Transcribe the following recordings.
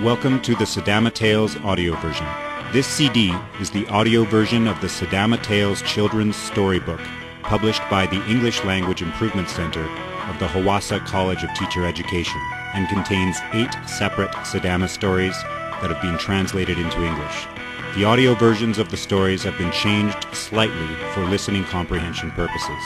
Welcome to the Sidama Tales audio version. This CD is the audio version of the Sidama Tales Children's storybook, published by the English Language Improvement Center of the Hawassa College of Teacher Education, and contains 8 separate Sidama stories that have been translated into English. The audio versions of the stories have been changed slightly for listening comprehension purposes.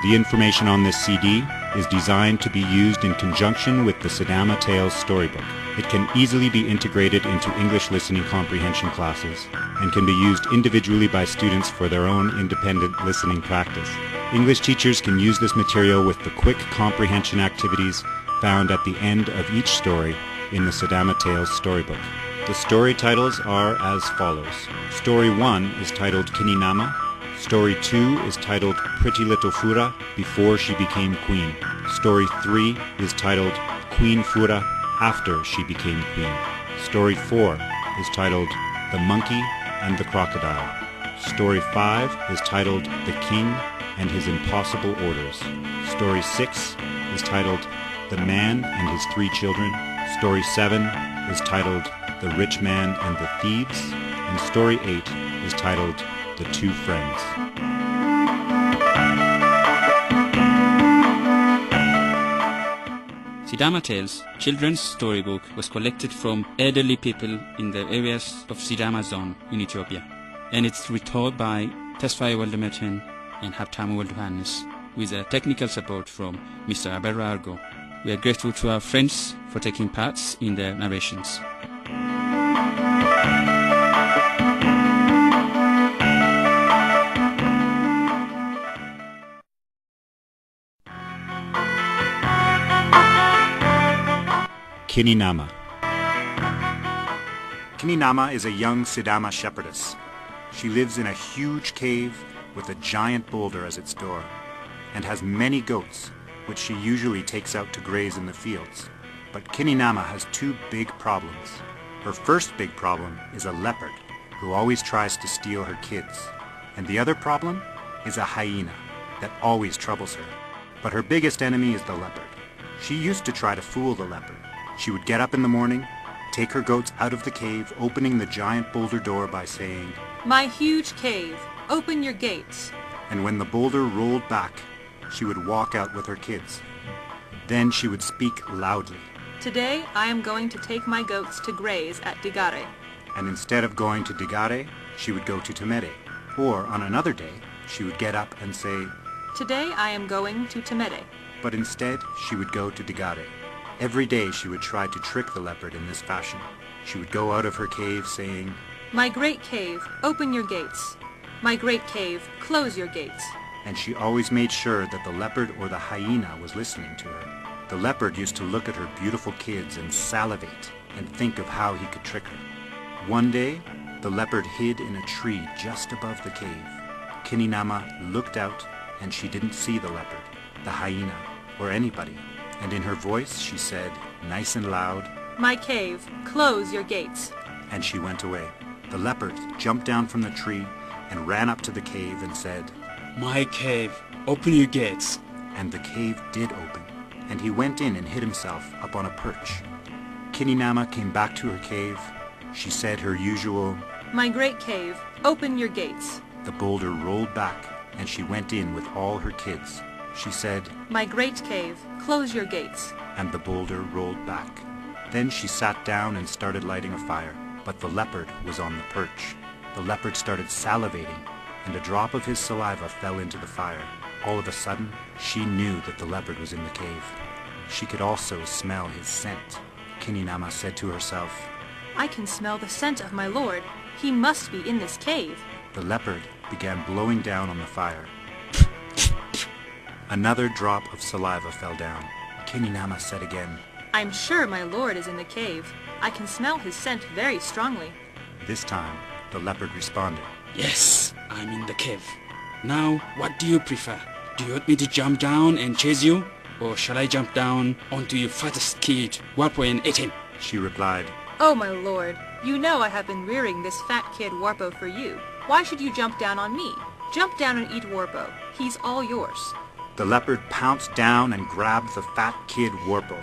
The information on this CD is designed to be used in conjunction with the Sidama Tales storybook. It can easily be integrated into English listening comprehension classes and can be used individually by students for their own independent listening practice. English teachers can use this material with the quick comprehension activities found at the end of each story in the Sidama Tales storybook. The story titles are as follows. Story 1 is titled Kininama. Story 2 is titled Pretty Little Fura Before She Became Queen. Story 3 is titled Queen Fura After She Became Queen. Story 4 is titled The Monkey and the Crocodile. Story 5 is titled The King and His Impossible Orders. Story 6 is titled The Man and His 3 Children. Story 7 is titled The Rich Man and the Thieves. And Story 8 is titled The 2 Friends. Sidama Tales Children's storybook was collected from elderly people in the areas of Sidama zone in Ethiopia, and it's retold by Tesfaye Weldemedhin and Weldemedhin with technical support from Mr. Aberra Argo. We are grateful to our friends for taking part in the narrations. Kininama. Kininama is a young Sidama shepherdess. She lives in a huge cave with a giant boulder as its door, and has many goats, which she usually takes out to graze in the fields. But Kininama has 2 big problems. Her first big problem is a leopard, who always tries to steal her kids. And the other problem is a hyena that always troubles her. But her biggest enemy is the leopard. She used to try to fool the leopard. She would get up in the morning, take her goats out of the cave, opening the giant boulder door by saying, "My huge cave, open your gates." And when the boulder rolled back, she would walk out with her kids. Then she would speak loudly. "Today I am going to take my goats to graze at Digare." And instead of going to Digare, she would go to Temere. Or on another day, she would get up and say, "Today I am going to Temere." But instead, she would go to Digare. Every day she would try to trick the leopard in this fashion. She would go out of her cave saying, "My great cave, open your gates. My great cave, close your gates." And she always made sure that the leopard or the hyena was listening to her. The leopard used to look at her beautiful kids and salivate and think of how he could trick her. One day, the leopard hid in a tree just above the cave. Kininama looked out and she didn't see the leopard, the hyena, or anybody. And in her voice she said, nice and loud, "My cave, close your gates." And she went away. The leopard jumped down from the tree and ran up to the cave and said, "My cave, open your gates." And the cave did open, and he went in and hid himself up on a perch. Kininama came back to her cave. She said her usual, "My great cave, open your gates." The boulder rolled back, and she went in with all her kids. She said, "My great cave, close your gates." And the boulder rolled back. Then she sat down and started lighting a fire, but the leopard was on the perch. The leopard started salivating, and a drop of his saliva fell into the fire. All of a sudden, she knew that the leopard was in the cave. She could also smell his scent. Kininama said to herself, "I can smell the scent of my lord. He must be in this cave." The leopard began blowing down on the fire. Another drop of saliva fell down. Kininama said again, "I'm sure my lord is in the cave. I can smell his scent very strongly." This time, the leopard responded, "Yes, I'm in the cave. Now, what do you prefer? Do you want me to jump down and chase you? Or shall I jump down onto your fattest kid, Warpo, and eat him?" She replied, "Oh, my lord, you know I have been rearing this fat kid Warpo for you. Why should you jump down on me? Jump down and eat Warpo. He's all yours." The leopard pounced down and grabbed the fat kid Warpo.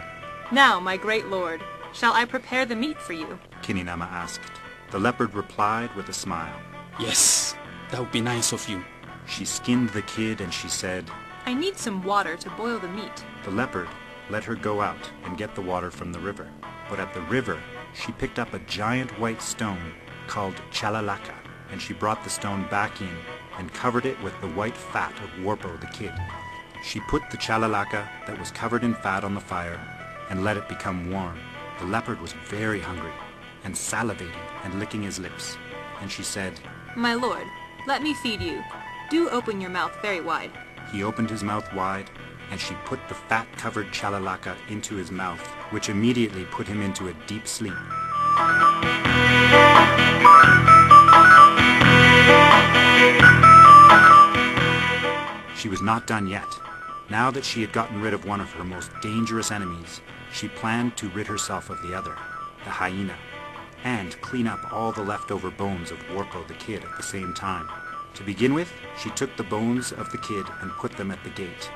"Now, my great lord, Shall I prepare the meat for you? Kininama asked. The leopard replied with a smile. Yes, that would be nice of you. She skinned the kid and she said, I need some water to boil the meat. The leopard let her go out and get the water from the river. But at the river, she picked up a giant white stone called chalalaka, and she brought the stone back in and covered it with the white fat of Warpo the kid. She put the chalalaka that was covered in fat on the fire and let it become warm. The leopard was very hungry and salivating and licking his lips. And she said, My lord, let me feed you. Do open your mouth very wide. He opened his mouth wide, and she put the fat-covered chalalaka into his mouth, which immediately put him into a deep sleep. She was not done yet. Now that she had gotten rid of one of her most dangerous enemies, she planned to rid herself of the other, the hyena, and clean up all the leftover bones of Warpo the kid at the same time. To begin with, she took the bones of the kid and put them at the gate.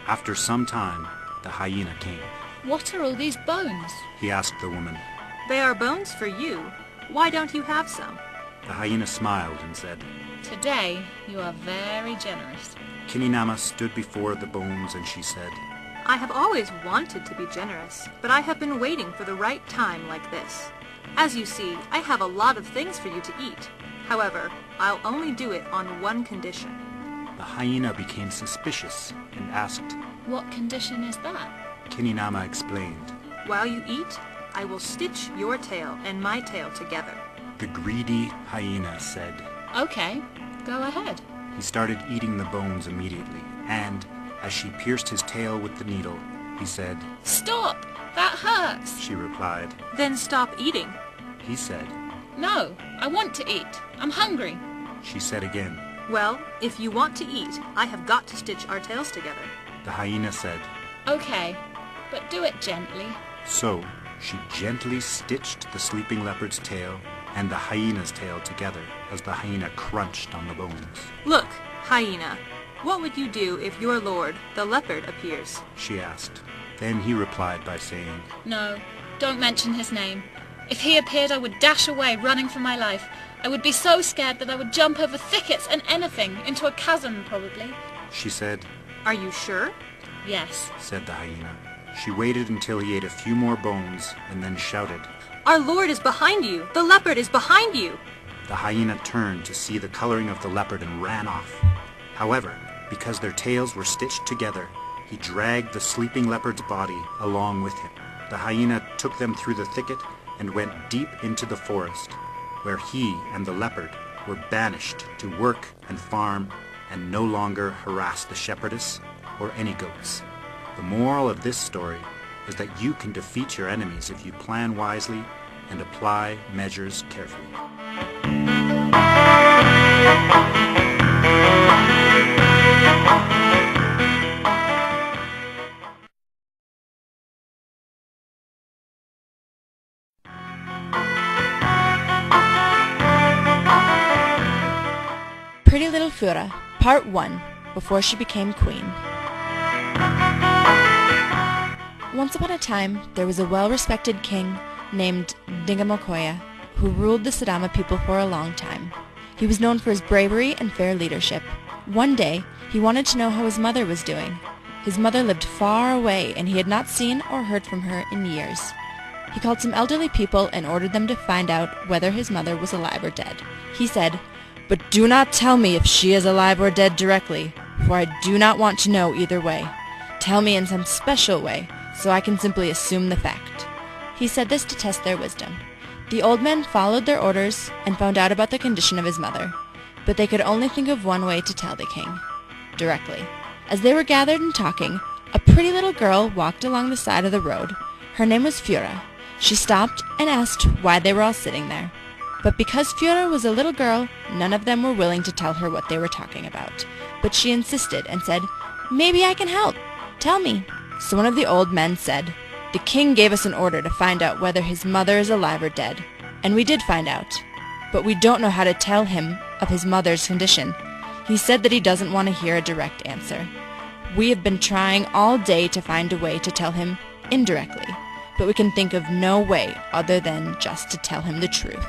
After some time, the hyena came. What are all these bones? He asked the woman. They are bones for you. Why don't you have some? The hyena smiled and said, Today you are very generous. Kininama stood before the bones and she said, I have always wanted to be generous, but I have been waiting for the right time like this. As you see, I have a lot of things for you to eat. However, I'll only do it on one condition. The hyena became suspicious and asked, What condition is that? Kininama explained. While you eat, I will stitch your tail and my tail together. The greedy hyena said. Okay, go ahead. He started eating the bones immediately, and as she pierced his tail with the needle, he said, Stop! That hurts! She replied. Then stop eating. He said. No, I want to eat. I'm hungry. She said again. Well, if you want to eat, I have got to stitch our tails together. The hyena said. Okay, but do it gently. So she gently stitched the sleeping leopard's tail and the hyena's tail together as the hyena crunched on the bones. Look, hyena, what would you do if your lord, the leopard, appears? She asked. Then he replied by saying, No, don't mention his name. If he appeared, I would dash away, running for my life. I would be so scared that I would jump over thickets and anything, into a chasm, probably. She said. Are you sure? Yes, said the hyena. She waited until he ate a few more bones and then shouted, Our lord is behind you! The leopard is behind you! The hyena turned to see the coloring of the leopard and ran off. However, because their tails were stitched together, he dragged the sleeping leopard's body along with him. The hyena took them through the thicket and went deep into the forest, where he and the leopard were banished to work and farm and no longer harass the shepherdess or any goats. The moral of this story is that you can defeat your enemies if you plan wisely and apply measures carefully. Pretty Little Fura, Part 1, Before She Became Queen. Once upon a time, there was a well-respected king named Dingamokoya who ruled the Sidama people for a long time. He was known for his bravery and fair leadership. One day, he wanted to know how his mother was doing. His mother lived far away, and he had not seen or heard from her in years. He called some elderly people and ordered them to find out whether his mother was alive or dead. He said, "But do not tell me if she is alive or dead directly, for I do not want to know either way. Tell me in some special way, so I can simply assume the fact." He said this to test their wisdom. The old men followed their orders and found out about the condition of his mother, but they could only think of one way to tell the king, directly. As they were gathered and talking, a pretty little girl walked along the side of the road. Her name was Fura. She stopped and asked why they were all sitting there. But because Fura was a little girl, none of them were willing to tell her what they were talking about. But she insisted and said, "Maybe I can help. Tell me." So one of the old men said, "The king gave us an order to find out whether his mother is alive or dead. And we did find out. But we don't know how to tell him of his mother's condition. He said that he doesn't want to hear a direct answer. We have been trying all day to find a way to tell him indirectly. but we can think of no way other than just to tell him the truth.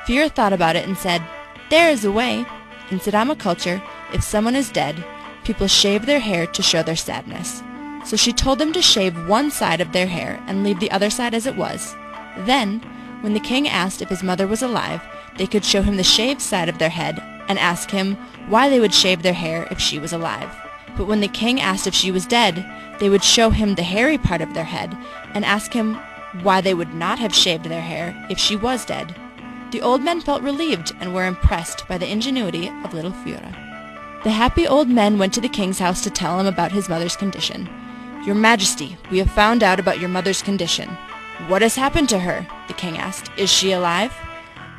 Fura thought about it and said, "There is a way. In Sidama culture, if someone is dead, people shave their hair to show their sadness. So she told them to shave one side of their hair and leave the other side as it was. Then, when the king asked if his mother was alive, they could show him the shaved side of their head and ask him why they would shave their hair if she was alive. But when the king asked if she was dead, they would show him the hairy part of their head and ask him why they would not have shaved their hair if she was dead." The old men felt relieved and were impressed by the ingenuity of little Fura. The happy old men went to the king's house to tell him about his mother's condition. "Your Majesty, we have found out about your mother's condition." "What has happened to her?" the king asked. "Is she alive?"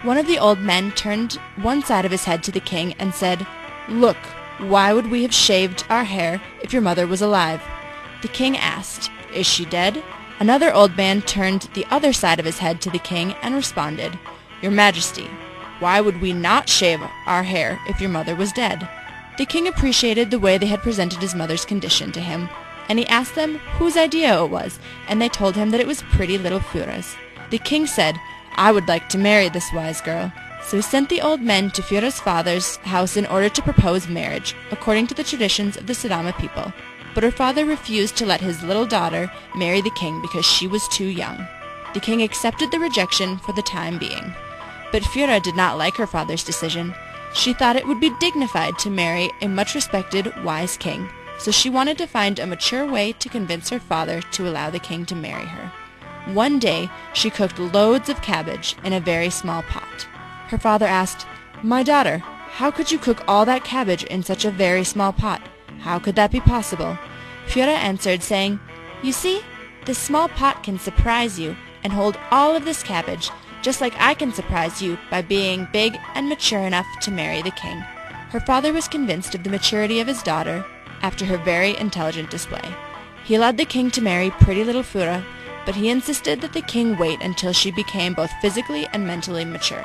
One of the old men turned one side of his head to the king and said, "Look, why would we have shaved our hair if your mother was alive?" The king asked, "Is she dead?" Another old man turned the other side of his head to the king and responded, "Your Majesty, why would we not shave our hair if your mother was dead?" The king appreciated the way they had presented his mother's condition to him, and he asked them whose idea it was, and they told him that it was pretty little Fura's. The king said, "I would like to marry this wise girl." So he sent the old men to Fura's father's house in order to propose marriage, according to the traditions of the Sidama people. But her father refused to let his little daughter marry the king because she was too young. The king accepted the rejection for the time being. But Fura did not like her father's decision. She thought it would be dignified to marry a much-respected, wise king, so she wanted to find a mature way to convince her father to allow the king to marry her. One day, she cooked loads of cabbage in a very small pot. Her father asked, "My daughter, how could you cook all that cabbage in such a very small pot? How could that be possible?" Fura answered, saying, "You see, this small pot can surprise you and hold all of this cabbage, just like I can surprise you by being big and mature enough to marry the king." Her father was convinced of the maturity of his daughter after her very intelligent display. He allowed the king to marry pretty little Fura, but he insisted that the king wait until she became both physically and mentally mature.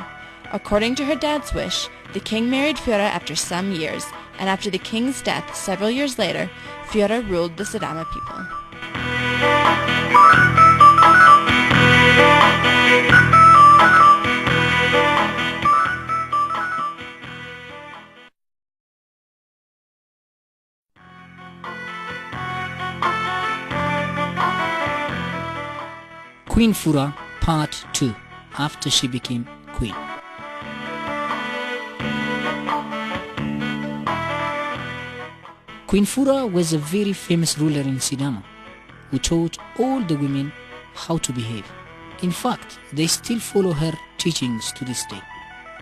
According to her dad's wish, the king married Fura after some years, and after the king's death several years later, Fura ruled the Sidama people. Queen Fura, Part 2, after she became queen. Queen Fura was a very famous ruler in Sidama, who taught all the women how to behave. In fact, they still follow her teachings to this day.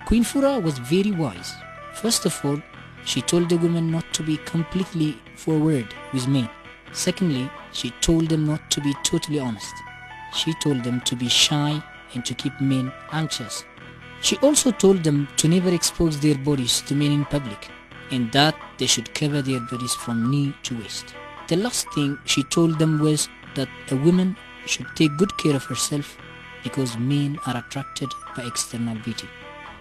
Queen Fura was very wise. First of all, she told the women not to be completely forward with men. Secondly, she told them not to be totally honest. She told them to be shy and to keep men anxious. She also told them to never expose their bodies to men in public, and that they should cover their bodies from knee to waist. The last thing she told them was that a woman should take good care of herself because men are attracted by external beauty.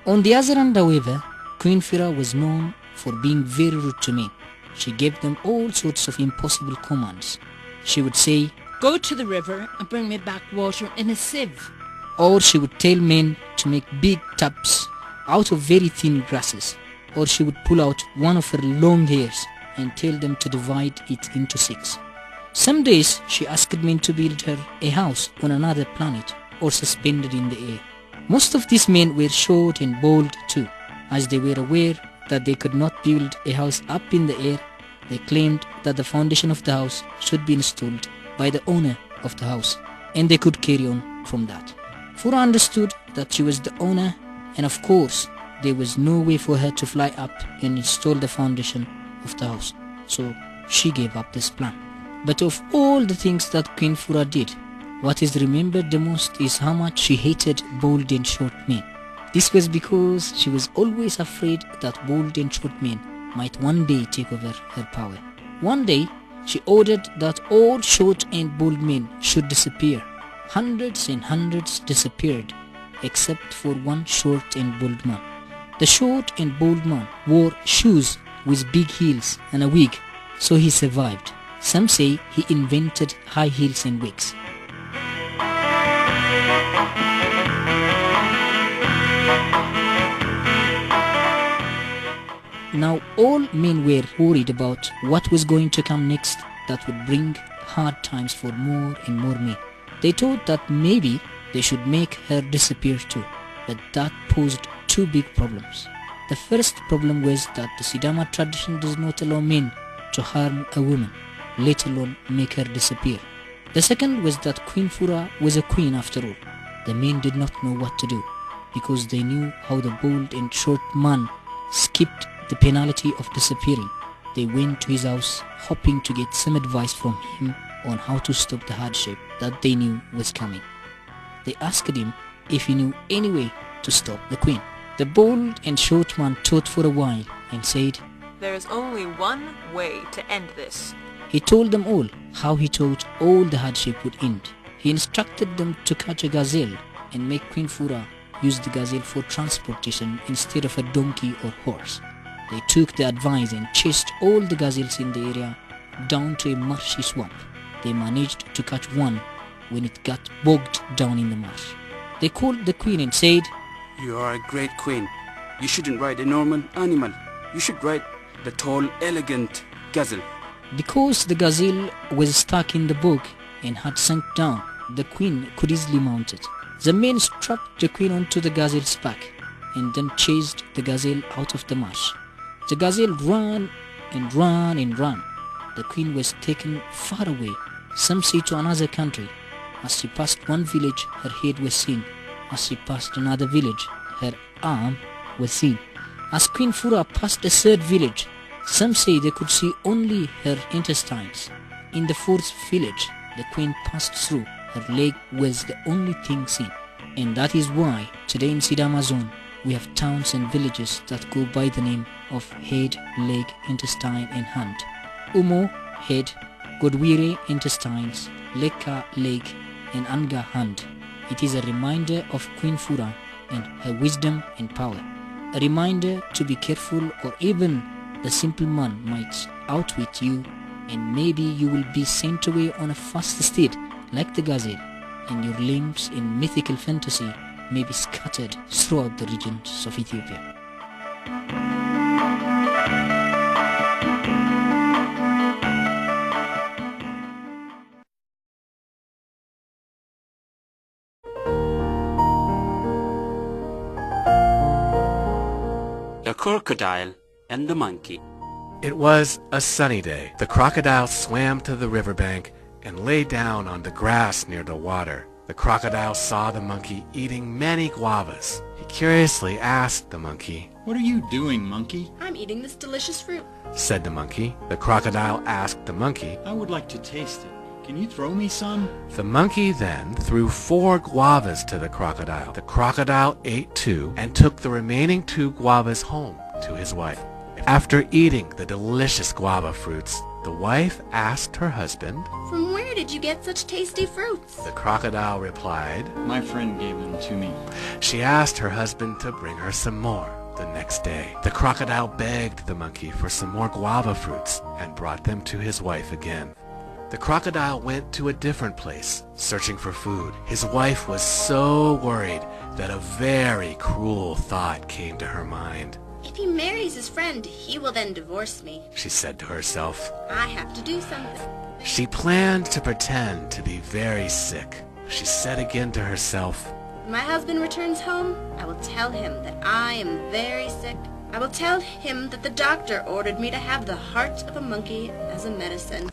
On the other hand, however, Queen Fura was known for being very rude to men. She gave them all sorts of impossible commands. She would say, "Go to the river and bring me back water in a sieve." Or she would tell men to make big tubs out of very thin grasses. Or she would pull out one of her long hairs and tell them to divide it into 6. Some days she asked men to build her a house on another planet or suspended in the air. Most of these men were short and bald too. As they were aware that they could not build a house up in the air, they claimed that the foundation of the house should be installed by the owner of the house, and they could carry on from that. Fura understood that she was the owner, and of course there was no way for her to fly up and install the foundation of the house, so she gave up this plan. But of all the things that Queen Fura did, what is remembered the most is how much she hated bald and short men. This was because she was always afraid that bald and short men might one day take over her power. One day, she ordered that all short and bald men should disappear. Hundreds and hundreds disappeared, except for one short and bald man. The short and bald man wore shoes with big heels and a wig, so he survived. Some say he invented high heels and wigs. Now all men were worried about what was going to come next that would bring hard times for more and more men. They thought that maybe they should make her disappear too, but that posed two big problems. The first problem was that the Sidama tradition does not allow men to harm a woman, let alone make her disappear. The second was that Queen Fura was a queen after all. The men did not know what to do, because they knew how the bold and short man skipped the penalty of disappearing. They went to his house hoping to get some advice from him on how to stop the hardship that they knew was coming. They asked him if he knew any way to stop the queen. The bold and short man thought for a while and said, There is only one way to end this. He told them all how he thought all the hardship would end. He instructed them to catch a gazelle and make Queen Fura use the gazelle for transportation instead of a donkey or horse. They took the advice and chased all the gazelles in the area down to a marshy swamp. They managed to catch one when it got bogged down in the marsh. They called the queen and said, You are a great queen. You shouldn't ride a normal animal. You should ride the tall, elegant gazelle. Because the gazelle was stuck in the bog and had sunk down, the queen could easily mount it. The men strapped the queen onto the gazelle's back and then chased the gazelle out of the marsh. The gazelle ran and ran and ran. The queen was taken far away, some say to another country. As she passed one village, her head was seen. As she passed another village, her arm was seen. As Queen Fura passed a third village, some say they could see only her intestines. In the fourth village, the queen passed through. Her leg was the only thing seen. And that is why today in Sidama zone, we have towns and villages that go by the name of head, leg, intestine and hand. Umo, head, Godwire, intestines, Leka, leg and Anga, hand. It is a reminder of Queen Fura and her wisdom and power. A reminder to be careful, or even the simple man might outwit you, and maybe you will be sent away on a fast steed like the gazelle, and your limbs in mythical fantasy may be scattered throughout the regions of Ethiopia. The Crocodile and the Monkey. It was a sunny day. The crocodile swam to the riverbank and lay down on the grass near the water. The crocodile saw the monkey eating many guavas. He curiously asked the monkey, "What are you doing, monkey?" "I'm eating this delicious fruit," said the monkey. The crocodile asked the monkey, "I would like to taste it. Can you throw me some?" The monkey then threw 4 guavas to the crocodile. The crocodile ate 2 and took the remaining 2 guavas home to his wife. After eating the delicious guava fruits, the wife asked her husband, "From where did you get such tasty fruits?" The crocodile replied, "My friend gave them to me." She asked her husband to bring her some more the next day. The crocodile begged the monkey for some more guava fruits and brought them to his wife again. The crocodile went to a different place, searching for food. His wife was so worried that a very cruel thought came to her mind. "If he marries his friend, he will then divorce me," she said to herself. "I have to do something." She planned to pretend to be very sick. She said again to herself, "When my husband returns home, I will tell him that I am very sick. I will tell him that the doctor ordered me to have the heart of a monkey as a medicine."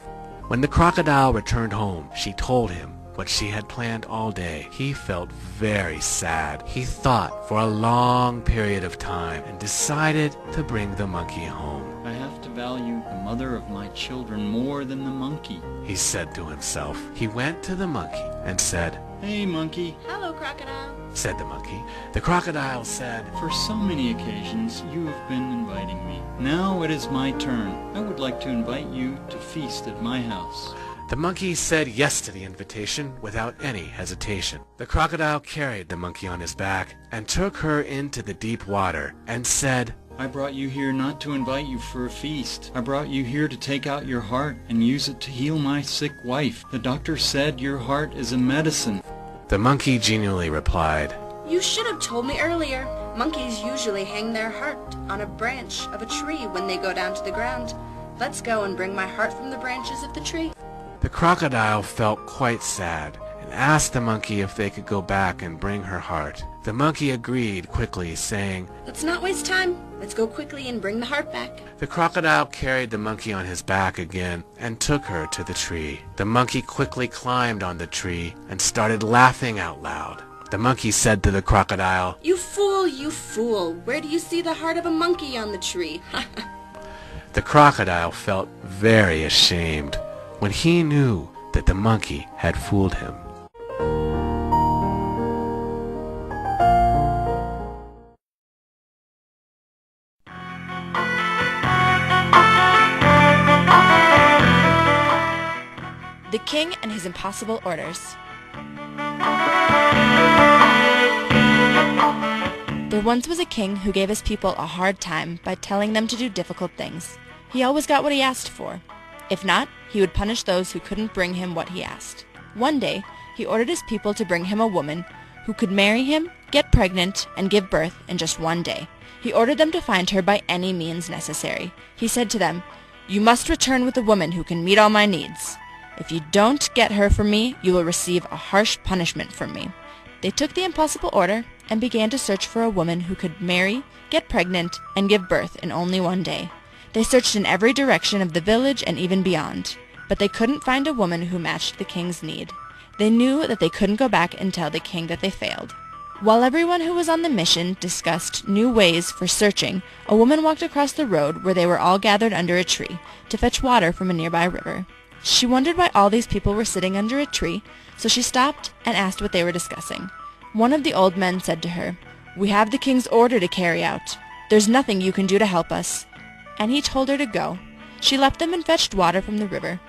When the crocodile returned home, she told him what she had planned all day. He felt very sad. He thought for a long period of time and decided to bring the monkey home. "I have to value the mother of my children more than the monkey," he said to himself. He went to the monkey and said, "Hey, monkey." "Hello, crocodile," said the monkey. The crocodile said, "For so many occasions you have been inviting me. Now it is my turn. I would like to invite you to feast at my house." The monkey said yes to the invitation without any hesitation. The crocodile carried the monkey on his back and took her into the deep water and said, "I brought you here not to invite you for a feast. I brought you here to take out your heart and use it to heal my sick wife. The doctor said your heart is a medicine." The monkey genially replied, "You should have told me earlier. Monkeys usually hang their heart on a branch of a tree when they go down to the ground. Let's go and bring my heart from the branches of the tree. The crocodile felt quite sad and asked the monkey if they could go back and bring her heart. The monkey agreed quickly, saying, Let's not waste time. Let's go quickly and bring the heart back. The crocodile carried the monkey on his back again and took her to the tree. The monkey quickly climbed on the tree and started laughing out loud. The monkey said to the crocodile, You fool, you fool. Where do you see the heart of a monkey on the tree? The crocodile felt very ashamed when he knew that the monkey had fooled him. The King and His Impossible Orders. There once was a king who gave his people a hard time by telling them to do difficult things. He always got what he asked for. If not, he would punish those who couldn't bring him what he asked. One day, he ordered his people to bring him a woman who could marry him, get pregnant, and give birth in just one day. He ordered them to find her by any means necessary. He said to them, You must return with a woman who can meet all my needs. If you don't get her for me, you will receive a harsh punishment from me. They took the impossible order and began to search for a woman who could marry, get pregnant, and give birth in only one day. They searched in every direction of the village and even beyond, but they couldn't find a woman who matched the king's need. They knew that they couldn't go back and tell the king that they failed. While everyone who was on the mission discussed new ways for searching, a woman walked across the road where they were all gathered under a tree to fetch water from a nearby river. She wondered why all these people were sitting under a tree, so she stopped and asked what they were discussing. One of the old men said to her, We have the king's order to carry out. There's nothing you can do to help us. And he told her to go. She left them and fetched water from the river.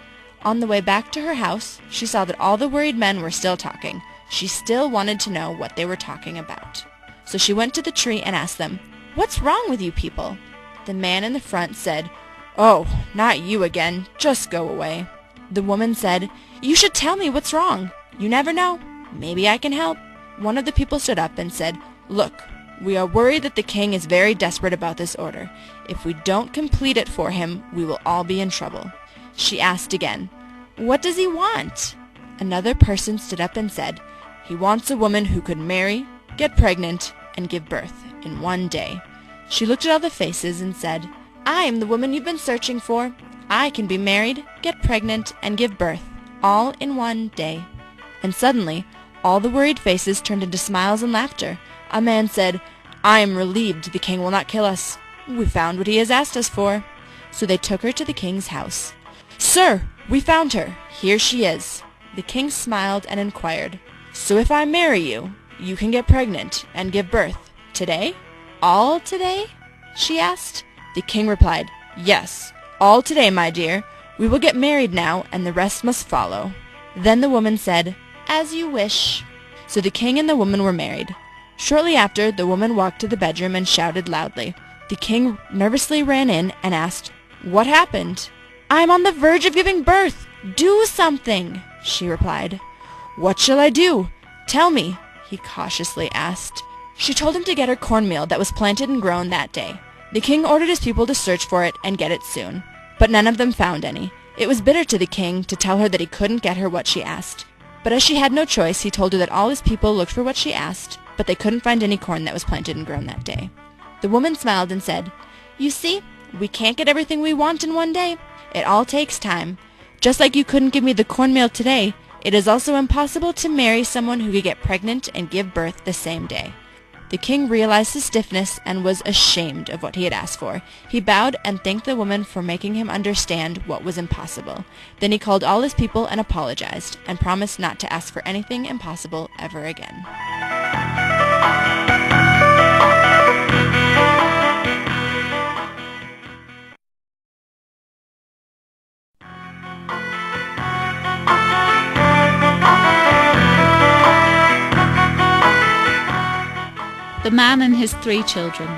On the way back to her house, she saw that all the worried men were still talking. She still wanted to know what they were talking about. So she went to the tree and asked them, What's wrong with you people? The man in the front said, Oh, not you again. Just go away. The woman said, You should tell me what's wrong. You never know. Maybe I can help. One of the people stood up and said, Look, we are worried that the king is very desperate about this order. If we don't complete it for him, we will all be in trouble. She asked again, What does he want? Another person stood up and said, He wants a woman who could marry, get pregnant, and give birth in one day. She looked at all the faces and said, I am the woman you've been searching for. I can be married, get pregnant, and give birth, all in one day. And suddenly, all the worried faces turned into smiles and laughter. A man said, I am relieved the king will not kill us. We found what he has asked us for. So they took her to the king's house. Sir, we found her. Here she is. The king smiled and inquired, So if I marry you, you can get pregnant and give birth today? All today? She asked. The king replied, Yes, all today, my dear. We will get married now, and the rest must follow. Then the woman said, As you wish. So the king and the woman were married. Shortly after, the woman walked to the bedroom and shouted loudly. The king nervously ran in and asked, What happened? I am on the verge of giving birth. Do something, she replied. What shall I do? Tell me, he cautiously asked. She told him to get her cornmeal that was planted and grown that day. The king ordered his people to search for it and get it soon, but none of them found any. It was bitter to the king to tell her that he couldn't get her what she asked. But as she had no choice, he told her that all his people looked for what she asked, but they couldn't find any corn that was planted and grown that day. The woman smiled and said, You see, we can't get everything we want in one day. It all takes time. Just like you couldn't give me the cornmeal today, it is also impossible to marry someone who could get pregnant and give birth the same day. The king realized his stiffness and was ashamed of what he had asked for. He bowed and thanked the woman for making him understand what was impossible. Then he called all his people and apologized, and promised not to ask for anything impossible ever again. The Man and His 3 Children.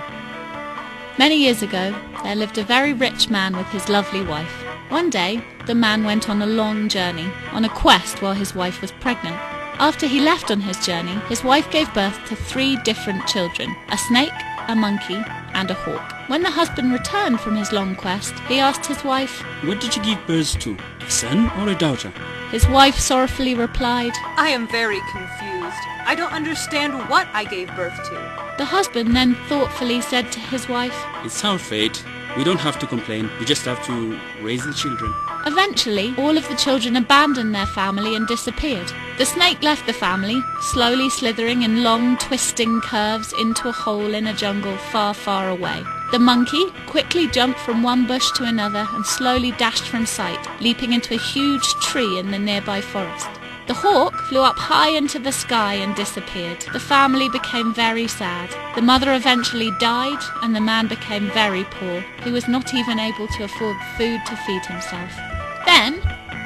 Many years ago, there lived a very rich man with his lovely wife. One day, the man went on a long journey, on a quest while his wife was pregnant. After he left on his journey, his wife gave birth to 3 different children, a snake, a monkey, and a hawk. When the husband returned from his long quest, he asked his wife, What did you give birth to? A son or a daughter? His wife sorrowfully replied, I am very confused. I don't understand what I gave birth to. The husband then thoughtfully said to his wife, It's our fate. We don't have to complain. We just have to raise the children. Eventually, all of the children abandoned their family and disappeared. The snake left the family, slowly slithering in long, twisting curves into a hole in a jungle far, far away. The monkey quickly jumped from one bush to another and slowly dashed from sight, leaping into a huge tree in the nearby forest. The hawk flew up high into the sky and disappeared. The family became very sad. The mother eventually died, and the man became very poor. He was not even able to afford food to feed himself. Then,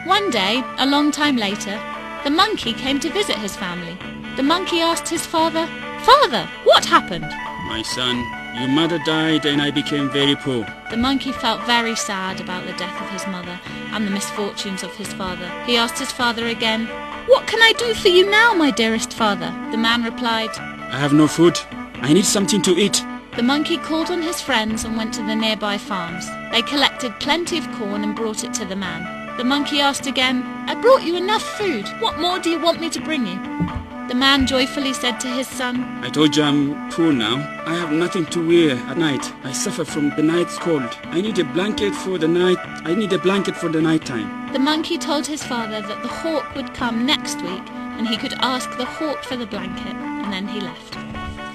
one day, a long time later, the monkey came to visit his family. The monkey asked his father, Father, what happened? My son, your mother died and I became very poor. The monkey felt very sad about the death of his mother and the misfortunes of his father. He asked his father again, What can I do for you now, my dearest father? The man replied, I have no food. I need something to eat. The monkey called on his friends and went to the nearby farms. They collected plenty of corn and brought it to the man. The monkey asked again, I brought you enough food. What more do you want me to bring you? The man joyfully said to his son, I told you I'm poor now. I have nothing to wear at night. I suffer from the night's cold. I need a blanket for the night. I need a blanket for the night time. The monkey told his father that the hawk would come next week and he could ask the hawk for the blanket, and then he left.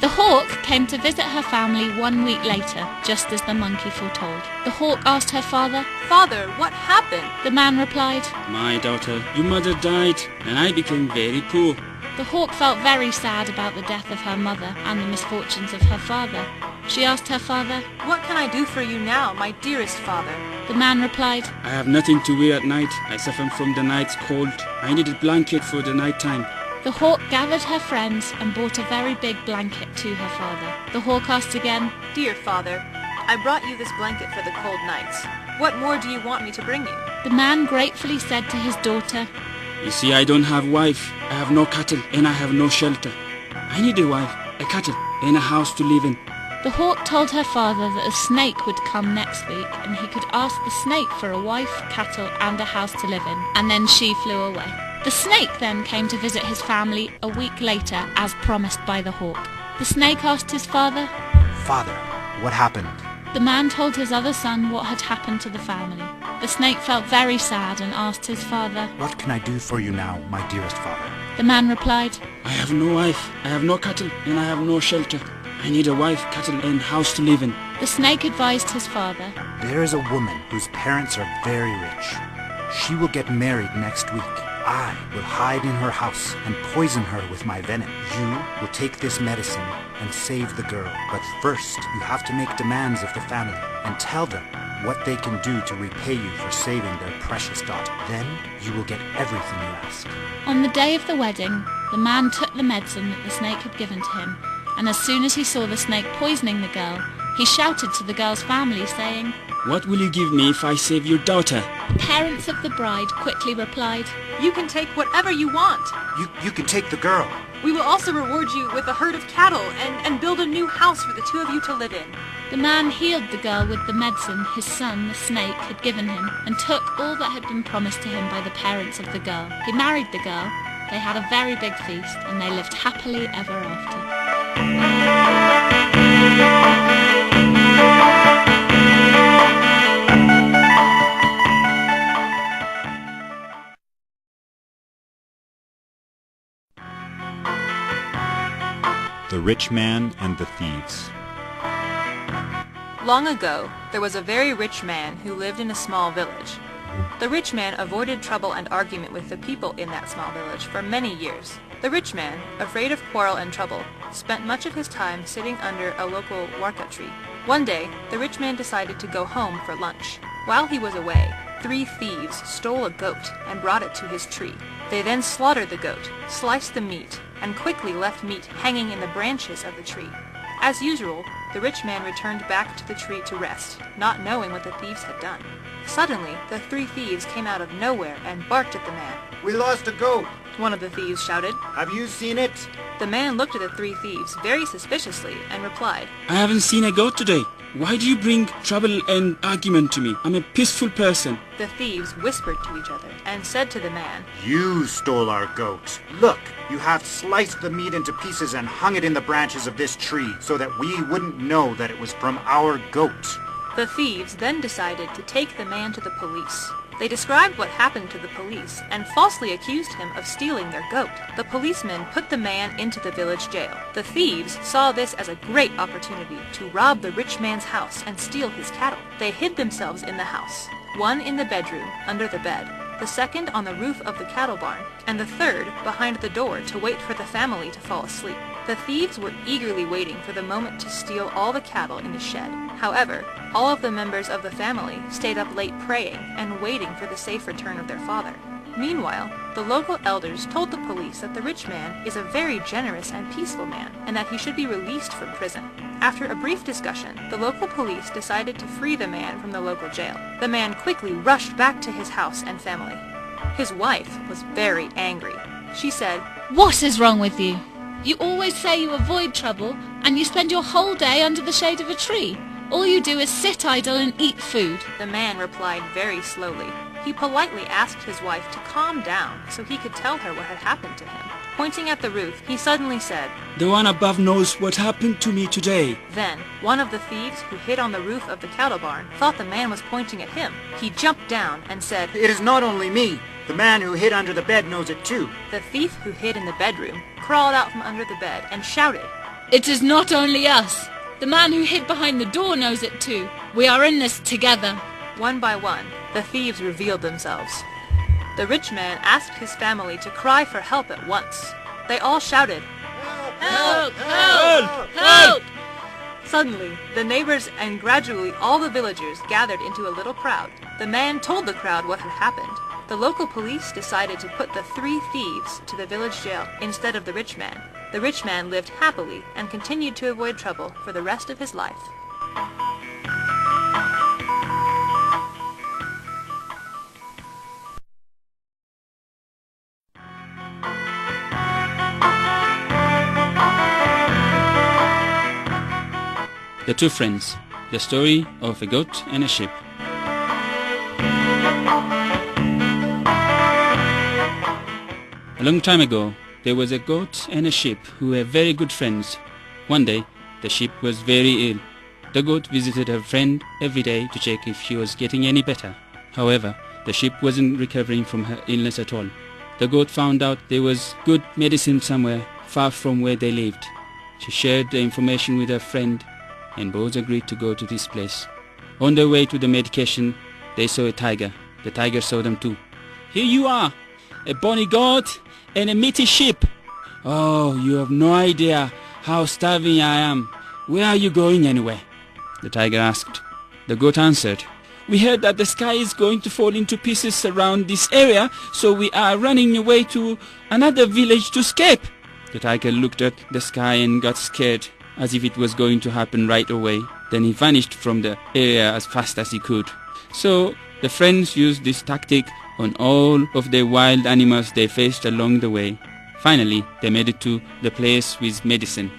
The hawk came to visit her family 1 week later, just as the monkey foretold. The hawk asked her father, Father, what happened? The man replied, My daughter, your mother died and I became very poor. The hawk felt very sad about the death of her mother and the misfortunes of her father. She asked her father, What can I do for you now, my dearest father? The man replied, I have nothing to wear at night. I suffer from the night's cold. I need a blanket for the night time. The hawk gathered her friends and brought a very big blanket to her father. The hawk asked again, Dear father, I brought you this blanket for the cold nights. What more do you want me to bring you? The man gratefully said to his daughter, You see, I don't have wife. I have no cattle and I have no shelter. I need a wife, a cattle, and a house to live in. The hawk told her father that a snake would come next week and he could ask the snake for a wife, cattle, and a house to live in. And then she flew away. The snake then came to visit his family a week later, as promised by the hawk. The snake asked his father, Father, what happened? The man told his other son what had happened to the family. The snake felt very sad and asked his father, What can I do for you now, my dearest father? The man replied, I have no wife, I have no cattle, and I have no shelter. I need a wife, cattle, and house to live in. The snake advised his father, There is a woman whose parents are very rich. She will get married next week. I will hide in her house and poison her with my venom. You will take this medicine and save the girl. But first, you have to make demands of the family and tell them what they can do to repay you for saving their precious daughter. Then you will get everything you ask. On the day of the wedding, the man took the medicine that the snake had given to him, and as soon as he saw the snake poisoning the girl, he shouted to the girl's family, saying, What will you give me if I save your daughter? The parents of the bride quickly replied, You can take whatever you want. You can take the girl. We will also reward you with a herd of cattle and build a new house for the two of you to live in. The man healed the girl with the medicine his son, the snake, had given him, and took all that had been promised to him by the parents of the girl. He married the girl, they had a very big feast, and they lived happily ever after. The Rich Man and the Thieves. Long ago, there was a very rich man who lived in a small village. The rich man avoided trouble and argument with the people in that small village for many years. The rich man, afraid of quarrel and trouble, spent much of his time sitting under a local warka tree. One day, the rich man decided to go home for lunch. While he was away, 3 thieves stole a goat and brought it to his tree. They then slaughtered the goat, sliced the meat, and quickly left meat hanging in the branches of the tree. As usual, the rich man returned back to the tree to rest, not knowing what the thieves had done. Suddenly, the 3 thieves came out of nowhere and barked at the man. "We lost a goat," one of the thieves shouted. "Have you seen it?" The man looked at the 3 thieves very suspiciously and replied, I haven't seen a goat today. Why do you bring trouble and argument to me? I'm a peaceful person. The thieves whispered to each other and said to the man, "You stole our goat. Look, you have sliced the meat into pieces and hung it in the branches of this tree so that we wouldn't know that it was from our goat." The thieves then decided to take the man to the police. They described what happened to the police and falsely accused him of stealing their goat. The policemen put the man into the village jail. The thieves saw this as a great opportunity to rob the rich man's house and steal his cattle. They hid themselves in the house, one in the bedroom under the bed, the second on the roof of the cattle barn, and the third behind the door to wait for the family to fall asleep. The thieves were eagerly waiting for the moment to steal all the cattle in the shed. However, all of the members of the family stayed up late praying and waiting for the safe return of their father. Meanwhile, the local elders told the police that the rich man is a very generous and peaceful man, and that he should be released from prison. After a brief discussion, the local police decided to free the man from the local jail. The man quickly rushed back to his house and family. His wife was very angry. She said, "What is wrong with you? You always say you avoid trouble, and you spend your whole day under the shade of a tree. All you do is sit idle and eat food." The man replied very slowly. He politely asked his wife to calm down so he could tell her what had happened to him. Pointing at the roof, he suddenly said, The one above knows what happened to me today. Then, one of the thieves who hid on the roof of the cattle barn thought the man was pointing at him. He jumped down and said, "It is not only me. The man who hid under the bed knows it too." The thief who hid in the bedroom crawled out from under the bed and shouted, "It is not only us. The man who hid behind the door knows it too. We are in this together." One by one, the thieves revealed themselves. The rich man asked his family to cry for help at once. They all shouted, "Help! Help! Help!" Suddenly, the neighbors and gradually all the villagers gathered into a little crowd. The man told the crowd what had happened. The local police decided to put the 3 thieves to the village jail instead of the rich man. The rich man lived happily and continued to avoid trouble for the rest of his life. The Two Friends, the story of a goat and a sheep. A long time ago, there was a goat and a sheep who were very good friends. One day, the sheep was very ill. The goat visited her friend every day to check if she was getting any better. However, the sheep wasn't recovering from her illness at all. The goat found out there was good medicine somewhere far from where they lived. She shared the information with her friend, and both agreed to go to this place. On their way to the medication, they saw a tiger. The tiger saw them too. "Here you are, a bonny goat and a meaty sheep. Oh, you have no idea how starving I am. Where are you going anyway?" The tiger asked. The goat answered, "We heard that the sky is going to fall into pieces around this area, so we are running away to another village to escape." The tiger looked at the sky and got scared, as if it was going to happen right away. Then he vanished from the area as fast as he could. So the friends used this tactic on all of the wild animals they faced along the way. Finally, they made it to the place with medicine.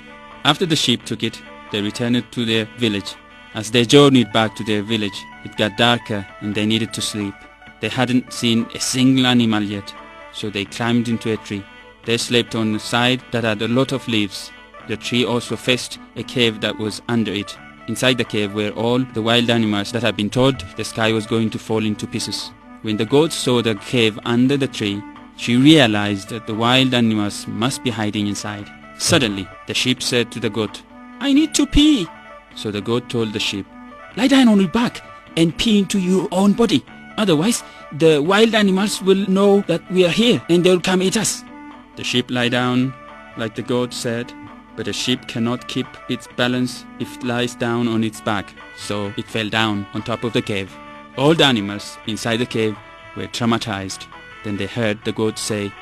After the sheep took it, they returned to their village. As they journeyed back to their village, it got darker and they needed to sleep. They hadn't seen a single animal yet, so they climbed into a tree. They slept on a side that had a lot of leaves. The tree also faced a cave that was under it. Inside the cave were all the wild animals that had been told the sky was going to fall into pieces. When the goat saw the cave under the tree, she realized that the wild animals must be hiding inside. Suddenly, the sheep said to the goat, "I need to pee." So the goat told the sheep, "Lie down on your back and pee into your own body. Otherwise, the wild animals will know that we are here and they will come eat us." The sheep lay down like the goat said, but a sheep cannot keep its balance if it lies down on its back, so it fell down on top of the cave. All the animals inside the cave were traumatized. Then they heard the goat say,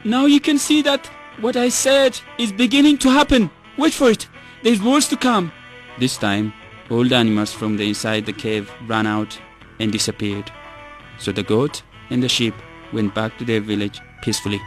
"Now you can see that what I said is beginning to happen. Wait for it. There's worse to come. This time, all the animals from the inside the cave ran out and disappeared. So the goat and the sheep went back to their village peacefully.